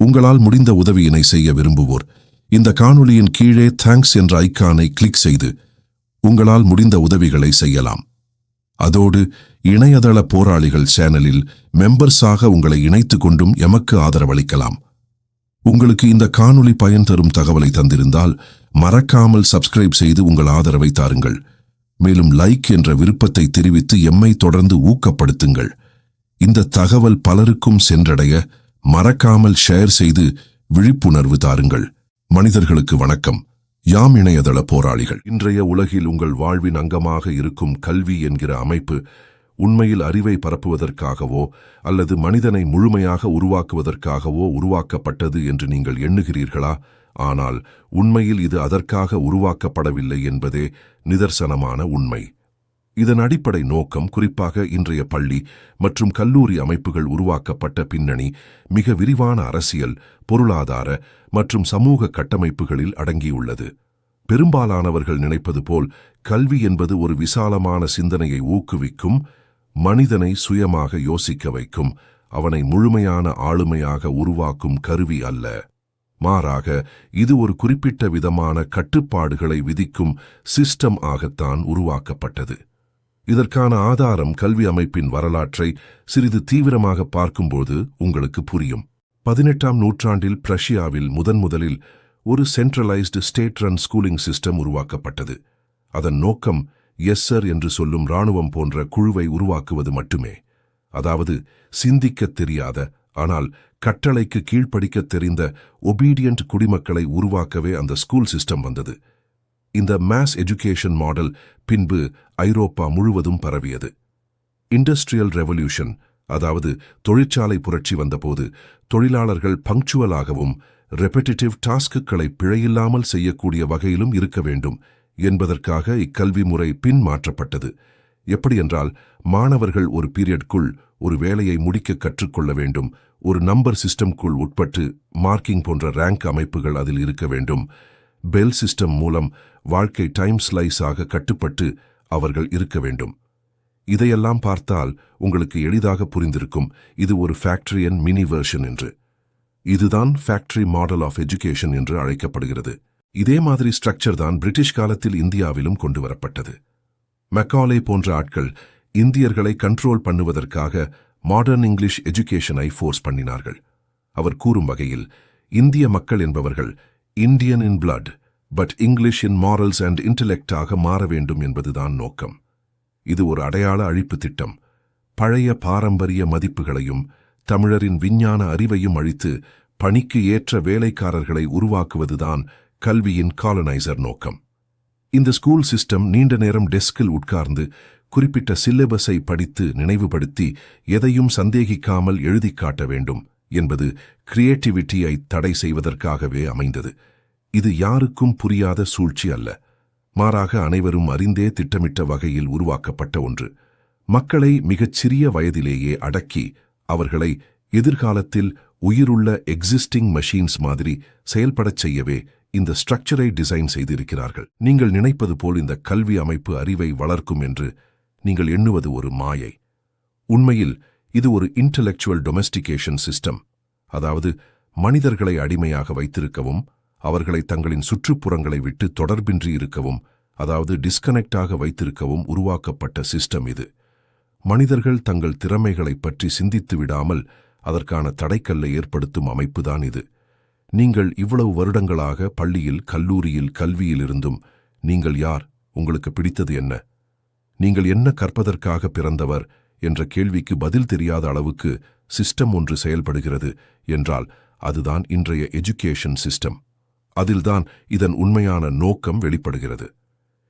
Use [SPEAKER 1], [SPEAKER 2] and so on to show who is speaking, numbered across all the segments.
[SPEAKER 1] உங்களால் முடிந்த உதவியினை செய்ய விரும்புவோர் இந்த காணொளியின் கீழே தேங்க்ஸ் என்ற ஐகானை கிளிக் செய்து உங்களால் முடிந்த உதவிகளை செய்யலாம். அதோடு இணையதள போராளிகள் சேனலில் மெம்பர்ஸாக உங்களை இணைத்து கொண்டும் எமக்கு ஆதரவளிக்கலாம். உங்களுக்கு இந்த காணொளி பயன் தரும் தகவலை தந்திருந்தால் மறக்காமல் சப்ஸ்கிரைப் செய்து உங்கள் ஆதரவை தாருங்கள். மேலும் லைக் என்ற விருப்பத்தை தெரிவித்து எம்மை தொடர்ந்து ஊக்கப்படுத்துங்கள். இந்த தகவல் பலருக்கும் சென்றடைய மறக்காமல் ஷேர் செய்து விழிப்புணர்வு தாருங்கள். மனிதர்களுக்கு வணக்கம். யாம் இணையதள போராளிகள். இன்றைய உலகில் உங்கள் வாழ்வின் அங்கமாக இருக்கும் கல்வி என்கிற அமைப்பு உண்மையில் அறிவை பரப்புவதற்காகவோ அல்லது மனிதனை முழுமையாக உருவாக்குவதற்காகவோ உருவாக்கப்பட்டது என்று நீங்கள் எண்ணுகிறீர்களா? ஆனால் உண்மையில் இது அதற்காக உருவாக்கப்படவில்லை என்பதே நிதர்சனமான உண்மை. இதன் அடிப்படை நோக்கம் குறிப்பாக இன்றைய பள்ளி மற்றும் கல்லூரி அமைப்புகள் உருவாக்கப்பட்ட பின்னணி மிக விரிவான அரசியல், பொருளாதார மற்றும் சமூக கட்டமைப்புகளில் அடங்கியுள்ளது. பெரும்பாலானவர்கள் நினைப்பது போல் கல்வி என்பது ஒரு விசாலமான சிந்தனையை ஊக்குவிக்கும், மனிதனை சுயமாக யோசிக்க வைக்கும், அவனை முழுமையான ஆளுமையாக உருவாக்கும் கருவி அல்ல. மாறாக இது ஒரு குறிப்பிட்ட விதமான கட்டுப்பாடுகளை விதிக்கும் சிஸ்டம் ஆகத்தான் உருவாக்கப்பட்டது. இதற்கான ஆதாரம் கல்வி அமைப்பின் வரலாற்றை சிறிது தீவிரமாக பார்க்கும்போது உங்களுக்கு புரியும். 18ஆம் நூற்றாண்டில் ரஷ்யாவில் முதலில் ஒரு centralised state run schooling system உருவாக்கப்பட்டது. அதன் நோக்கம் எஸ்ஸர் என்று சொல்லும் இராணுவம் போன்ற குழுவை உருவாக்குவது மட்டுமே. அதாவது சிந்திக்கத் தெரியாத ஆனால் கட்டளைக்கு கீழ்ப்படிக்கத் தெரிந்த ஒபீடியன்ட் குடிமக்களை உருவாக்கவே அந்த ஸ்கூல் சிஸ்டம் வந்தது. இந்த மாஸ் எஜுகேஷன் மாடல் பின்பு ஐரோப்பா முழுவதும் பரவியது. இண்டஸ்ட்ரியல் ரெவல்யூஷன், அதாவது தொழிற்சாலை புரட்சி வந்தபோது தொழிலாளர்கள் பங்க்சுவலாகவும் ரெபெட்டிட்டிவ் டாஸ்க்குகளை பிழையில்லாமல் செய்யக்கூடிய வகையிலும் இருக்க வேண்டும் என்பதற்காக இக்கல்வி முறை பின் மாற்றப்பட்டது. எப்படியென்றால், மாணவர்கள் ஒரு பீரியட்குள் ஒரு வேலையை முடிக்க கற்றுக்கொள்ள வேண்டும், ஒரு நம்பர் சிஸ்டம்குள் உட்பட்டு மார்க்கிங் போன்ற ரேங்க் அமைப்புகள் அதில் இருக்க வேண்டும், பெல் சிஸ்டம் மூலம் வாழ்க்கை டைம் ஸ்லைஸ் ஆக கட்டுப்பட்டு அவர்கள் இருக்க வேண்டும். இதையெல்லாம் பார்த்தால் உங்களுக்கு எளிதாக புரிந்திருக்கும், இது ஒரு ஃபேக்டரியன் மினி வெர்ஷன் என்று. இதுதான் ஃபேக்டரி மாடல் ஆஃப் எஜுகேஷன் என்று அழைக்கப்படுகிறது. இதே மாதிரி ஸ்ட்ரக்சர் தான் பிரிட்டிஷ் காலத்தில் இந்தியாவிலும் கொண்டு வரப்பட்டது. மெக்காலே போன்ற ஆட்கள் இந்தியர்களை கண்ட்ரோல் பண்ணுவதற்காக மாடர்ன் இங்கிலீஷ் எஜுகேஷனை ஃபோர்ஸ் பண்ணினார்கள். அவர் கூறும் வகையில், இந்திய மக்கள் என்பவர்கள் Indian in blood but English in morals and இன்டெலெக்டாக மாற வேண்டும் என்பதுதான் நோக்கம். இது ஒரு அடையாள அழிப்பு திட்டம். பழைய பாரம்பரிய மதிப்புகளையும் தமிழரின் விஞ்ஞான அறிவையும் அழித்து பணிக்கு ஏற்ற வேலைக்காரர்களை உருவாக்குவதுதான் கல்வியின் காலனைசர் நோக்கம். இந்த ஸ்கூல் சிஸ்டம் நீண்ட நேரம் டெஸ்கில் உட்கார்ந்து குறிப்பிட்ட சிலபஸை படித்து நினைவுபடுத்தி எதையும் சந்தேகிக்காமல் எழுதி காட்ட வேண்டும் என்பது கிரியேட்டிவிட்டியை தடை செய்வதற்காகவே அமைந்தது. இது யாருக்கும் புரியாத சூழ்ச்சி அல்ல, மாறாக அனைவரும் அறிந்தே திட்டமிட்ட வகையில் உருவாக்கப்பட்ட ஒன்று. மக்களை மிகச் சிறிய வயதிலேயே அடக்கி அவர்களை எதிர்காலத்தில் உயிருள்ள எக்ஸிஸ்டிங் மெஷின்ஸ் மாதிரி செயல்படச் செய்யவே இந்த ஸ்ட்ரக்சரை டிசைன் செய்திருக்கிறார்கள். நீங்கள் நினைப்பது போல் இந்த கல்வி அமைப்பு அறிவை வளர்க்கும் என்று நீங்கள் எண்ணுவது ஒரு மாயை. உண்மையில் இது ஒரு இன்டெலெக்சுவல் டொமெஸ்டிகேஷன் சிஸ்டம், அதாவது மனிதர்களை அடிமையாக வைத்திருக்கவும் அவர்களை தங்களின் சுற்றுப்புறங்களை விட்டு தொடர்பின்றி இருக்கவும், அதாவது டிஸ்கனெக்டாக வைத்திருக்கவும் உருவாக்கப்பட்ட சிஸ்டம் இது. மனிதர்கள் தங்கள் திறமைகளை பற்றி சிந்தித்து விடாமல் அதற்கான தடைக்கல்லை ஏற்படுத்தும் அமைப்புதான் இது. நீங்கள் இவ்வளவு வருடங்களாக பள்ளியில், கல்லூரியில், கல்வியில் இருந்தும் நீங்கள் யார், உங்களுக்கு பிடித்தது என்ன, நீங்கள் என்ன கற்பதற்காக பிறந்தவர் என்ற கேள்விக்கு பதில் தெரியாத அளவுக்கு சிஸ்டம் ஒன்று செயல்படுகிறது என்றால் அதுதான் இன்றைய எஜுகேஷன் சிஸ்டம். அதில்தான் இதன் உண்மையான நோக்கம் வெளிப்படுகிறது.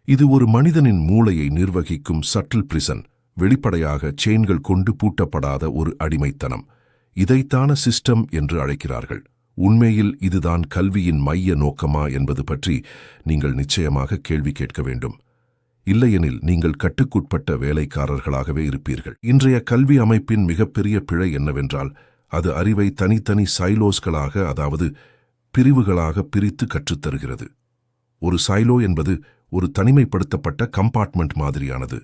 [SPEAKER 1] இது ஒரு மனிதனின் மூளையை நிர்வகிக்கும் சட்டில் பிரிசன், வெளிப்படையாக செயின்கள் கொண்டு பூட்டப்படாத ஒரு அடிமைத்தனம். இதைத்தான சிஸ்டம் என்று அழைக்கிறார்கள். உண்மையில் இதுதான் கல்வியின் மைய நோக்கமா என்பது பற்றி நீங்கள் நிச்சயமாக கேள்வி கேட்க வேண்டும். இல்லையெனில் நீங்கள் கட்டுக்குட்பட்ட வேலைக்காரர்களாகவே இருப்பீர்கள். இன்றைய கல்வி அமைப்பின் மிகப்பெரிய பிழை என்னவென்றால், அது அறிவை தனித்தனி சைலோஸ்களாக, அதாவது பிரிவுகளாக பிரித்து கற்றுத்தருகிறது. ஒரு சைலோ என்பது ஒரு தனிமைப்படுத்தப்பட்ட கம்பார்ட்மெண்ட் மாதிரியானது.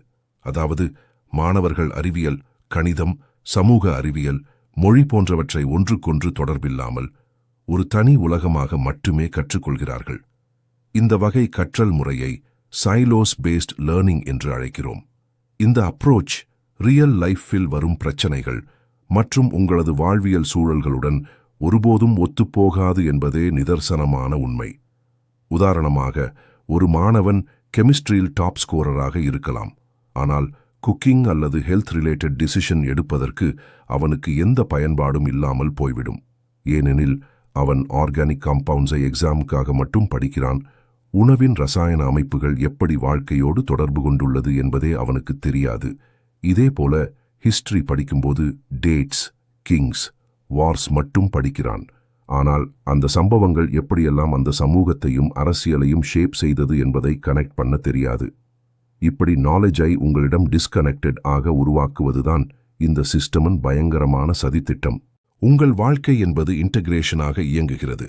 [SPEAKER 1] அதாவது மாணவர்கள் அறிவியல், கணிதம், சமூக அறிவியல், மொழி போன்றவற்றை ஒன்றுக்கொன்று தொடர்பில்லாமல் ஒரு தனி உலகமாக மட்டுமே கற்றுக்கொள்கிறார்கள். இந்த வகை கற்றல் முறையை சைலோஸ் பேஸ்ட் லேர்னிங் என்று அழைக்கிறோம். இந்த அப்ரோச் ரியல் லைஃப்பில் வரும் பிரச்சனைகள் மற்றும் உங்களது வாழ்வியல் சூழல்களுடன் ஒருபோதும் ஒத்துப்போகாது என்பதே நிதர்சனமான உண்மை. உதாரணமாக, ஒரு மாணவன் கெமிஸ்ட்ரியில் டாப் ஸ்கோரராக இருக்கலாம், ஆனால் குக்கிங் அல்லது ஹெல்த் ரிலேட்டட் டிசிஷன் எடுப்பதற்கு அவனுக்கு எந்த பயன்பாடும் இல்லாமல் போய்விடும். ஏனெனில் அவன் ஆர்கானிக் காம்பவுண்ட்ஸை எக்ஸாமுக்காக மட்டும் படிக்கிறான். உணவின் ரசாயன அமைப்புகள் எப்படி வாழ்க்கையோடு தொடர்பு கொண்டுள்ளது என்பதே அவனுக்கு தெரியாது. இதேபோல ஹிஸ்டரி படிக்கும்போது டேட்ஸ், கிங்ஸ், வார்ஸ் மட்டும் படிக்கிறான். ஆனால் அந்த சம்பவங்கள் எப்படியெல்லாம் அந்த சமூகத்தையும் அரசியலையும் ஷேப் செய்தது என்பதை கனெக்ட் பண்ண தெரியாது. இப்படி நாலேஜை உங்களிடம் டிஸ்கனெக்டட் ஆக உருவாக்குவதுதான் இந்த சிஸ்டமின் பயங்கரமான சதித்திட்டம். உங்கள் வாழ்க்கை என்பது இன்டகிரேஷனாக இயங்குகிறது.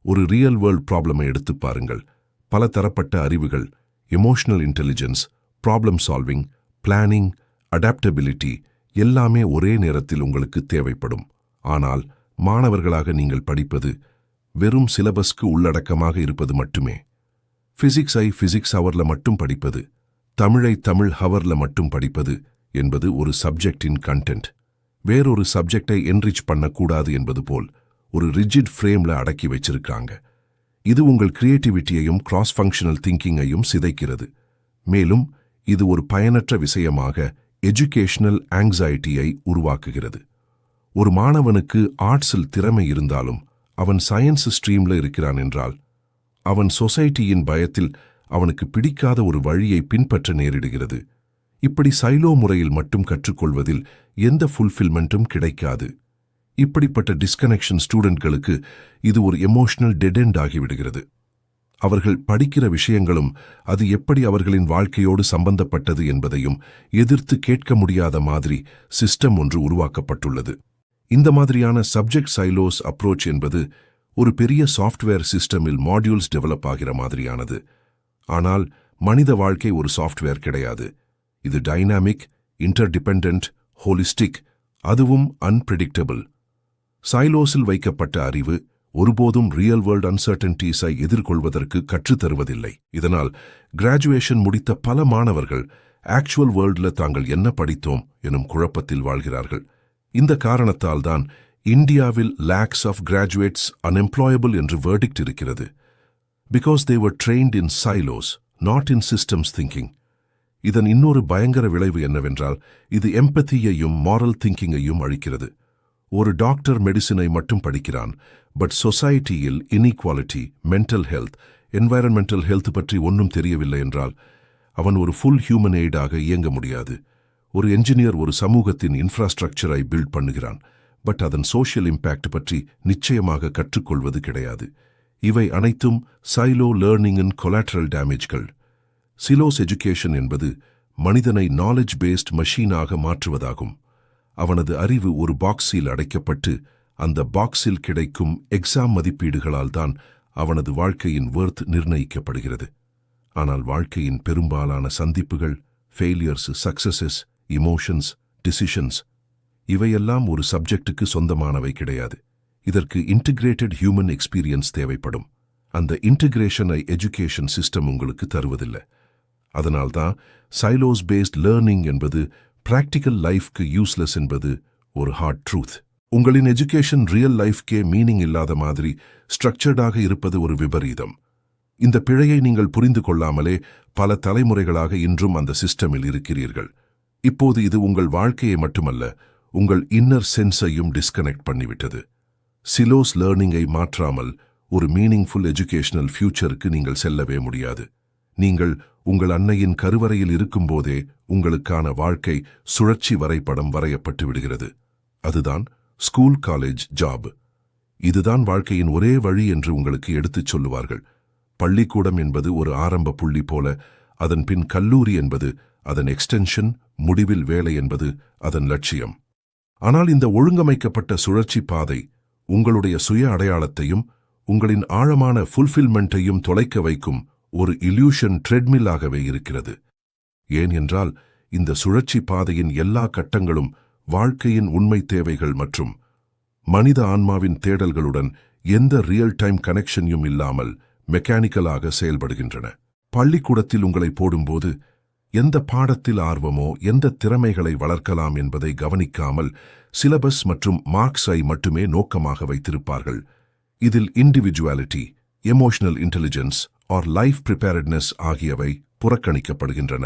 [SPEAKER 1] ஒரு ரியல் வேர்ல்ட் ப்ராப்ளமை எடுத்து பாருங்கள். பல தரப்பட்ட அறிவுகள், emotional intelligence, problem solving, planning, adaptability எல்லாமே ஒரே நேரத்தில் உங்களுக்கு தேவைப்படும். ஆனால் மாணவர்களாக நீங்கள் படிப்பது வெறும் சிலபஸ்க்கு உள்ளடக்கமாக இருப்பது மட்டுமே. பிசிக்ஸை பிசிக்ஸ் ஹவர்ல மட்டும் படிப்பது, தமிழை தமிழ் ஹவர்ல மட்டும் படிப்பது என்பது ஒரு சப்ஜெக்டின் கண்டென்ட். வேறொரு சப்ஜெக்டை என்ரிச் பண்ணக்கூடாது என்பது போல் ஒரு ரிஜிட் ஃப்ரேம்ல அடக்கி வச்சிருக்காங்க. இது உங்கள் கிரியேட்டிவிட்டியையும் கிராஸ் ஃபங்க்ஷனல் திங்கிங்கையும் சிதைக்கிறது. மேலும் இது ஒரு பயனற்ற விஷயமாக எஜுகேஷனல் ஆங்ஸைட்டியை உருவாக்குகிறது. ஒரு மாணவனுக்கு ஆர்ட்ஸில் திறமை இருந்தாலும் அவன் சயின்ஸ் ஸ்ட்ரீம்ல இருக்கிறான் என்றால் அவன் சொசைட்டியின் பயத்தில் அவனுக்கு பிடிக்காத ஒரு வழியை பின்பற்ற நேரிடுகிறது. இப்படி சைலோ முறையில் மட்டும் கற்றுக்கொள்வதில் எந்த ஃபுல்ஃபில்மெண்ட்டும் கிடைக்காது. இப்படிப்பட்ட டிஸ்கனெக்ஷன் ஸ்டூடெண்ட்களுக்கு இது ஒரு எமோஷனல் டெட் எண்ட் ஆகிவிடுகிறது. அவர்கள் படிக்கிற விஷயங்களும் அது எப்படி அவர்களின் வாழ்க்கையோடு சம்பந்தப்பட்டது என்பதையும் எதிர்த்து கேட்க முடியாத மாதிரி சிஸ்டம் ஒன்று உருவாக்கப்பட்டுள்ளது. இந்த மாதிரியான சப்ஜெக்ட் சைலோஸ் அப்ரோச் என்பது ஒரு பெரிய சாஃப்ட்வேர் சிஸ்டமில் மாடியூல்ஸ் டெவலப் ஆகிற மாதிரியானது. ஆனால் மனித வாழ்க்கை ஒரு சாஃப்ட்வேர் கிடையாது. இது டைனாமிக், இன்டர்டிபெண்டன்ட், ஹோலிஸ்டிக், அதுவும் அன்பிரெடிக்டபிள். சைலோஸில் வைக்கப்பட்ட அறிவு ஒருபோதும் ரியல் வேர்ல்ட் அன்சர்டன்டீஸை எதிர்கொள்வதற்கு கற்றுத்தருவதில்லை. இதனால் கிராஜுவேஷன் முடித்த பல மாணவர்கள் ஆக்சுவல் வேர்ல்ட்ல தாங்கள் என்ன படித்தோம் எனும் குழப்பத்தில் வாழ்கிறார்கள். இந்த காரணத்தால் தான் இந்தியாவில் லேக்ஸ் ஆஃப் கிராஜுவேட்ஸ் அன்எம்ப்ளாயபிள் என்று வெர்டிக்ட் இருக்கிறது. Because they were trained in silos, not in systems thinking. இதன் இன்னொரு பயங்கர விளைவு என்னவென்றால் இது எம்பத்தியையும் மாரல் திங்கிங்கையும் அழிக்கிறது. ஒரு டாக்டர் மெடிசினை மட்டும் படிக்கிறான், பட் சொசைட்டியில் inequality, mental health, environmental health பற்றி ஒன்றும் தெரியவில்லை என்றால் அவன் ஒரு ஃபுல் ஹியூமன் எய்டாக இயங்க முடியாது. ஒரு என்ஜினியர் ஒரு சமூகத்தின் இன்ஃப்ராஸ்ட்ரக்சரை பில்ட் பண்ணுகிறான், பட் அதன் சோஷியல் இம்பேக்ட் பற்றி நிச்சயமாக கற்றுக்கொள்வது கிடையாது. இவை அனைத்தும் சைலோ லேர்னிங்கின் கொலாட்ரல் டேமேஜ்கள். சிலோஸ் எஜுகேஷன் என்பது மனிதனை நாலேஜ் பேஸ்ட் மெஷீனாக மாற்றுவதாகும். அவனது அறிவு ஒரு பாக்ஸில் அடைக்கப்பட்டு அந்த பாக்ஸில் கிடைக்கும் எக்ஸாம் மதிப்பீடுகளால் தான் அவனது வாழ்க்கையின் வொர்த் நிர்ணயிக்கப்படுகிறது. ஆனால் வாழ்க்கையின் பெரும்பாலான சந்திப்புகள், ஃபெயிலியர்ஸ், சக்சஸஸ், இமோஷன்ஸ், டிசிஷன்ஸ் இவையெல்லாம் ஒரு சப்ஜெக்டுக்கு சொந்தமானவை கிடையாது. இதற்கு இன்டிகிரேட்டட் ஹியூமன் எக்ஸ்பீரியன்ஸ் தேவைப்படும். அந்த இன்டிகிரேஷனை எஜுகேஷன் சிஸ்டம் உங்களுக்கு தருவதில்லை. அதனால்தான் சைலோஸ் பேஸ்ட் லேர்னிங் என்பது பிராக்டிக்கல் லைஃப்க்கு யூஸ்லெஸ் என்பது ஒரு ஹார்ட் ட்ரூத். உங்களின் எஜுகேஷன் ரியல் லைஃப்கே மீனிங் இல்லாத மாதிரி ஸ்ட்ரக்சர்டாக இருப்பது ஒரு விபரீதம். இந்த பிழையை நீங்கள் புரிந்து கொள்ளாமலே பல தலைமுறைகளாக இன்றும் அந்த சிஸ்டமில் இருக்கிறீர்கள். இப்போது இது உங்கள் வாழ்க்கையை மட்டுமல்ல, உங்கள் இன்னர் சென்ஸையும் டிஸ்கனெக்ட் பண்ணிவிட்டது. சிலோஸ் லேர்னிங்கை மாற்றாமல் ஒரு மீனிங்ஃபுல் எஜுகேஷனல் ஃபியூச்சருக்கு நீங்கள் செல்லவே முடியாது. நீங்கள் உங்கள் அன்னையின் கருவறையில் இருக்கும்போதே உங்களுக்கான வாழ்க்கை சுழற்சி வரைபடம் வரையப்பட்டு விடுகிறது. அதுதான் ஸ்கூல், காலேஜ், ஜாப். இதுதான் வாழ்க்கையின் ஒரே வழி என்று உங்களுக்கு எடுத்துச் சொல்லுவார்கள். பள்ளிக்கூடம் என்பது ஒரு ஆரம்ப புள்ளி போல, அதன் பின் கல்லூரி என்பது அதன் எக்ஸ்டென்ஷன், முடிவில் வேலை என்பது அதன் லட்சியம். ஆனால் இந்த ஒழுங்கமைக்கப்பட்ட சுழற்சி பாதை உங்களுடைய சுய அடையாளத்தையும் உங்களின் ஆழமான ஃபுல்ஃபில்மெண்ட்டையும் தொலைக்க வைக்கும் ஒரு இல்யூஷன் ட்ரெட்மில்லாகவே இருக்கிறது. ஏன் என்றால் இந்த சுழற்சி பாதையின் எல்லா கட்டங்களும் வாழ்க்கையின் உண்மை தேவைகள் மற்றும் மனித ஆன்மாவின் தேடல்களுடன் எந்த ரியல் டைம் கனெக்ஷனையும் இல்லாமல் மெக்கானிக்கலாக செயல்படுகின்றன. பள்ளிக்கூடத்தில் உங்களை போடும்போது எந்த பாடத்தில் ஆர்வமோ எந்த திறமைகளை வளர்க்கலாம் என்பதை கவனிக்காமல் சிலபஸ் மற்றும் மார்க்ஸை மட்டுமே நோக்கமாக வைத்திருப்பார்கள். இதில் individuality, emotional intelligence R life preparedness ஆகியவை புறக்கணிக்கப்படுகின்றன.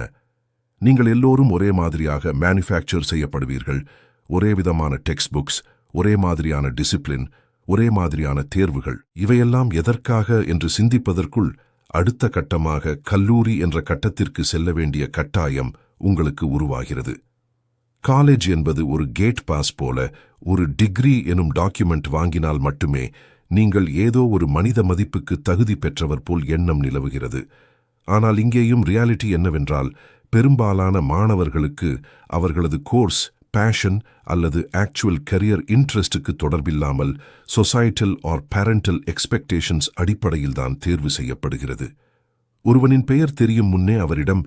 [SPEAKER 1] நீங்கள் எல்லோரும் ஒரே மாதிரியாக மேனுஃபேக்சர் செய்யப்படுவீர்கள். ஒரே விதமான டெக்ஸ்ட் புக்ஸ், ஒரே மாதிரியான டிசிப்ளின், ஒரே மாதிரியான தேர்வுகள். இவையெல்லாம் எதற்காக என்று சிந்திப்பதற்குள் அடுத்த கட்டமாக கல்லூரி என்ற கட்டத்திற்கு செல்ல வேண்டிய கட்டாயம் உங்களுக்கு உருவாகிறது. காலேஜ் என்பது ஒரு கேட் பாஸ் போல. ஒரு டிகிரி எனும் டாக்குமெண்ட் வாங்கினால் மட்டுமே நீங்கள் ஏதோ ஒரு மனித மதிப்புக்கு தகுதி பெற்றவர் போல் எண்ணம் நிலவுகிறது. ஆனால் இங்கேயும் ரியாலிட்டி என்னவென்றால், பெரும்பாலான மாணவர்களுக்கு அவர்களது கோர்ஸ், பேஷன் அல்லது ஆக்சுவல் கரியர் இன்ட்ரெஸ்டுக்கு தொடர்பில்லாமல் சொசைட்டல் ஆர் பேரண்டல் எக்ஸ்பெக்டேஷன்ஸ் அடிப்படையில்தான் தேர்வு செய்யப்படுகிறது. ஒருவனின் பெயர் தெரியும் முன்னே அவரிடம்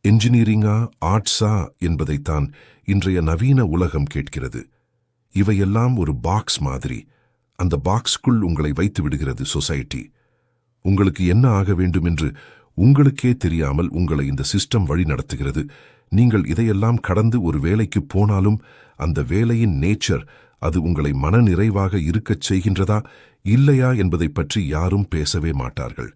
[SPEAKER 1] என்ஜினியரிங்கா ஆர்ட்ஸா என்பதைத்தான் இன்றைய நவீன உலகம் கேட்கிறது. இவையெல்லாம் ஒரு பாக்ஸ் மாதிரி. அந்த பாக்ஸ்க்குள் உங்களை வைத்து விடுகிறது சொசைட்டி. உங்களுக்கு என்ன ஆக வேண்டும் என்று உங்களுக்கே தெரியாமல் உங்களை இந்த சிஸ்டம் வழி நடத்துகிறது. நீங்கள் இதையெல்லாம் கடந்து ஒரு வேலைக்கு போனாலும் அந்த வேலையின் நேச்சர், அது உங்களை மனநிறைவாக இருக்கச் செய்கின்றதா இல்லையா என்பதை பற்றி யாரும் பேசவே மாட்டார்கள்.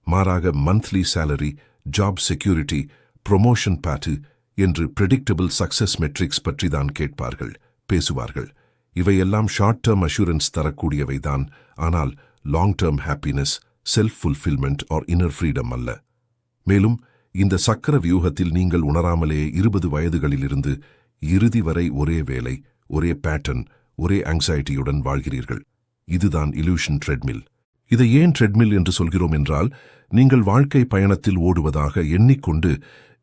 [SPEAKER 1] மாறாக monthly salary, job security, promotion bat என்று பிரெடிக்டபிள் சக்சஸ் மெட்ரிக்ஸ் பற்றி தான் கேட்பார்கள், பேசுவார்கள். இவையெல்லாம் ஷார்ட் டேர்ம் அஷூரன்ஸ் தரக்கூடியவைதான். ஆனால் long term happiness, self fulfilment or inner freedom அல்ல. மேலும் இந்த சக்கர வியூகத்தில் நீங்கள் உணராமலே 20 வயதுகளிலிருந்து இறுதி வரை ஒரே வேலை, ஒரே பேட்டர்ன், ஒரே ஆங்ஸைட்டியுடன் வாழ்கிறீர்கள். இதுதான் இல்யூஷன் ட்ரெட்மில். இதை ஏன் ட்ரெட்மில் என்று சொல்கிறோம் என்றால், நீங்கள் வாழ்க்கை பயணத்தில் ஓடுவதாக எண்ணிக்கொண்டு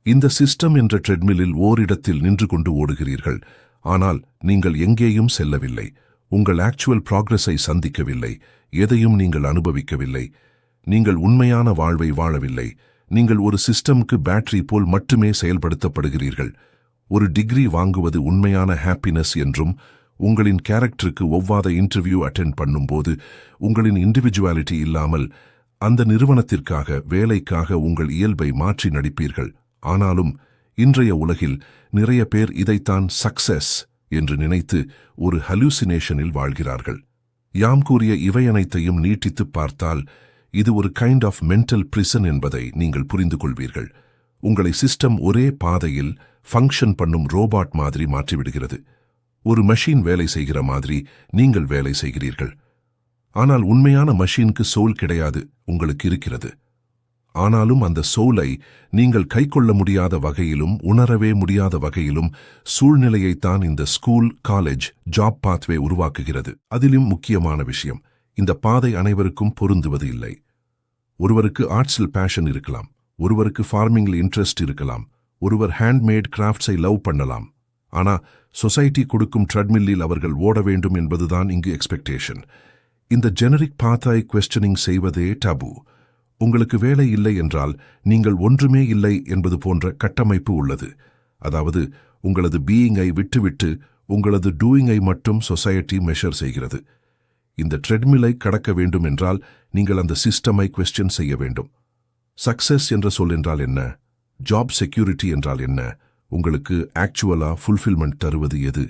[SPEAKER 1] இந்த சிஸ்டம் என்ற ட்ரெட்மில்லில் ஓரிடத்தில் நின்று கொண்டு ஓடுகிறீர்கள். ஆனால் நீங்கள் எங்கேயும் செல்லவில்லை. உங்கள் ஆக்சுவல் ப்ராக்ரஸை சந்திக்கவில்லை. எதையும் நீங்கள் அனுபவிக்கவில்லை. நீங்கள் உண்மையான வாழ்வை வாழவில்லை. நீங்கள் ஒரு சிஸ்டம்க்கு பேட்டரி போல் மட்டுமே செயல்படுத்தப்படுகிறீர்கள். ஒரு டிகிரி வாங்குவது உண்மையான ஹாப்பினஸ் என்றும், உங்களின் கேரக்டருக்கு ஒவ்வாத இன்டர்வியூ அட்டெண்ட் பண்ணும்போது உங்களின் இண்டிவிஜுவாலிட்டி இல்லாமல் அந்த நிறுவனத்திற்காக, வேலைக்காக உங்கள் இயல்பை மாற்றி நடிப்பீர்கள். ஆனாலும் இன்றைய உலகில் நிறைய பேர் இதைத்தான் சக்சஸ் என்று நினைத்து ஒரு ஹலூசினேஷனில் வாழ்கிறார்கள். யாம் கூறிய இவையனைத்தையும் நீட்டித்துப் பார்த்தால் இது ஒரு கைண்ட் ஆஃப் மென்டல் பிரிசன் என்பதை நீங்கள் புரிந்து கொள்வீர்கள். உங்களை சிஸ்டம் ஒரே பாதையில் ஃபங்க்ஷன் பண்ணும் ரோபாட் மாதிரி மாற்றிவிடுகிறது. ஒரு மெஷின் வேலை செய்கிற மாதிரி நீங்கள் வேலை செய்கிறீர்கள். ஆனால் உண்மையான மெஷினுக்கு சோல் கிடையாது, உங்களுக்கு இருக்கிறது. ஆனாலும் அந்த சோலை நீங்கள் கைக்கொள்ள முடியாத வகையிலும் உணரவே முடியாத வகையிலும் சூழ்நிலையைத்தான் இந்த ஸ்கூல், காலேஜ், ஜாப் பாத்வே உருவாக்குகிறது. அதிலும் முக்கியமான விஷயம், இந்த பாதை அனைவருக்கும் பொருந்துவது இல்லை. ஒருவருக்கு ஆர்ட்ஸில் பேஷன் இருக்கலாம், ஒருவருக்கு ஃபார்மிங்கில் இன்ட்ரெஸ்ட் இருக்கலாம், ஒருவர் ஹேண்ட்மேட் கிராஃப்ட்ஸை லவ் பண்ணலாம். ஆனா சொசைட்டி கொடுக்கும் ட்ரெட்மில்லில் அவர்கள் ஓட வேண்டும் என்பதுதான் இங்கு எக்ஸ்பெக்டேஷன். இந்த ஜெனரிக் பாத்தை குவெஸ்டனிங் செய்வதே டபு. உங்களுக்கு வேலை இல்லை என்றால் நீங்கள் ஒன்றுமே இல்லை என்பது போன்ற கட்டமைப்பு உள்ளது. அதாவது உங்களது பீயிங்கை விட்டுவிட்டு உங்களது டூயிங்கை மட்டும் சொசைட்டி மெஷர் செய்கிறது. இந்த ட்ரெட்மில்லை கடக்க வேண்டும் என்றால் நீங்கள் அந்த சிஸ்டமை குவெஸ்டன் செய்ய வேண்டும். சக்சஸ் என்ற சொல் என்றால் என்ன? ஜாப் செக்யூரிட்டி என்றால் என்ன? உங்களுக்கு ஆக்சுவலா ஃபுல்ஃபில்மெண்ட் தருவது எது?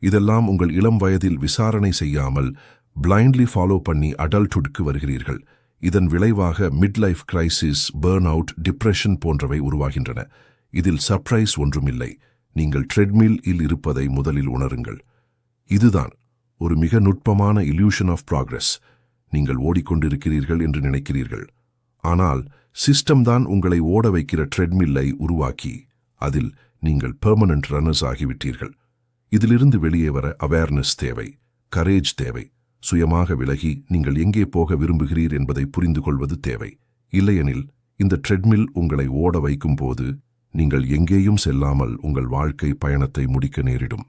[SPEAKER 1] இதெல்லாம் உங்கள் இளம் வயதில் விசாரணை செய்யாமல் பிளைண்ட்லி ஃபாலோ பண்ணி அடல்ட்ஹுட்க்கு வருகிறீர்கள். இதன் விளைவாக mid life crisis, burn out, depression போன்றவை உருவாகின்றன. இதில் சர்ப்ரைஸ் ஒன்றுமில்லை. நீங்கள் ட்ரெட்மில் இல் இருப்பதை முதலில் உணருங்கள். இதுதான் ஒரு மிக நுட்பமான இல்யூஷன் ஆஃப் ப்ராக்ரஸ். நீங்கள் ஓடிக்கொண்டிருக்கிறீர்கள் என்று நினைக்கிறீர்கள். ஆனால் சிஸ்டம் தான் உங்களை ஓட வைக்கிற ட்ரெட்மில்லை உருவாக்கி அதில் நீங்கள் பெர்மனன்ட் ரன்னர்ஸ் ஆகிவிட்டீர்கள். இதிலிருந்து வெளியே வர அவேர்னஸ் தேவை, கரேஜ் தேவை. சுயமாக விலகி நீங்கள் எங்கே போக விரும்புகிறீர் என்பதை புரிந்து கொள்வது தேவை. இல்லையெனில் இந்த ட்ரெட்மில் உங்களை ஓட வைக்கும் போது நீங்கள் எங்கேயும் செல்லாமல் உங்கள் வாழ்க்கை பயணத்தை முடிக்க நேரிடும்.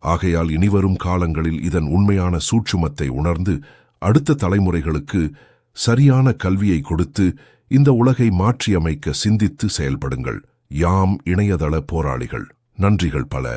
[SPEAKER 1] ஆகையால் இனிவரும் காலங்களில் இதன் உண்மையான சூட்சுமத்தை உணர்ந்து அடுத்த தலைமுறைகளுக்கு சரியான கல்வியை கொடுத்து இந்த உலகை மாற்றியமைக்க சிந்தித்து செயல்படுங்கள். யாம் இணையதள போராளிகள். நன்றிகள் பல.